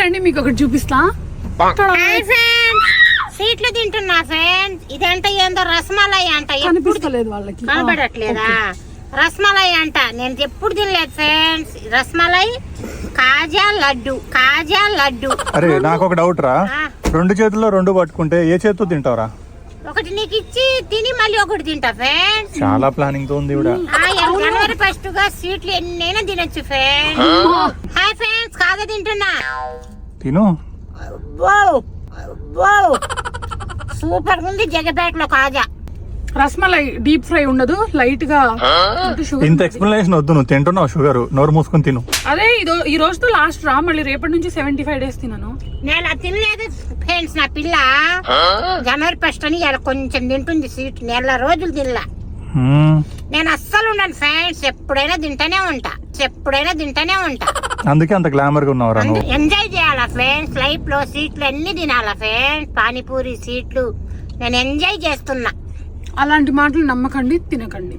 రండి మీకు ఒకటి చూపిస్తా. స్వీట్లు తింటున్నా ఫ్రెండ్స్. ఇదంటే ఏందో రసమలై అంట. కనిపిస్తలేదు వాళ్ళకి, కనబడట్లేదా? రసమలై అంట. నేను ఎప్పుడు తినలేదు ఫ్రెండ్స్. రసమలై కాజా లడ్డు, కాజా లడ్డు. అరే నాకు ఒక డౌట్ రా, రెండు చేతుల్లో రెండు పట్టుకుంటే ఏ చేతితో తింటావురా? ఒకటి నీకు ఇచ్చి తిని మళ్ళీ ఒకటి తింటా ఫ్రెండ్స్. చాలా ప్లానింగ్ తో ఉంది. జనవరి 1 గా స్వీట్లు ఎన్నైనా తినొచ్చు ఫ్రెండ్స్. హాయ్ ఫ్రెండ్స్, కాజా తింటున్నా. తిను. సూపర్ ఉంది జగపేటలో కాజా. రస్మలై డీప్ ఫ్రై ఉండదు, లైట్ గా ఇంత ఎక్స్ప్లెనేషన్ వద్దు, నువ్వు తింటున్నావు షుగర్, నోరు మూసుకొని తిను. అదే ఈ రోజుతో లాస్ట్ రా, మళ్ళీ రేపటి నుంచి 75 days తిన్నాను. నేను అది తినలేదు ఫ్రెండ్స్. నా పిల్ల జనవరి 1 అని ఇలా కొంచెం తింటుంది స్వీట్. నెల రోజులు తినలా. నేను అస్సలు ఉండను ఫ్రెండ్స్. ఎప్పుడైనా తింటానే ఉంటా. అందుకే అంత గ్లామర్ గా ఉన్నావురా నువ్వు. ఎంజాయ్ చేయాలా ఫ్రెండ్స్ లైఫ్ లో. స్వీట్లు అన్ని తినాలా ఫ్రెండ్స్. పానీపూరి, స్వీట్లు నేను ఎంజాయ్ చేస్తున్నా. అలాంటి మాటలు నమ్మకండి, తినకండి.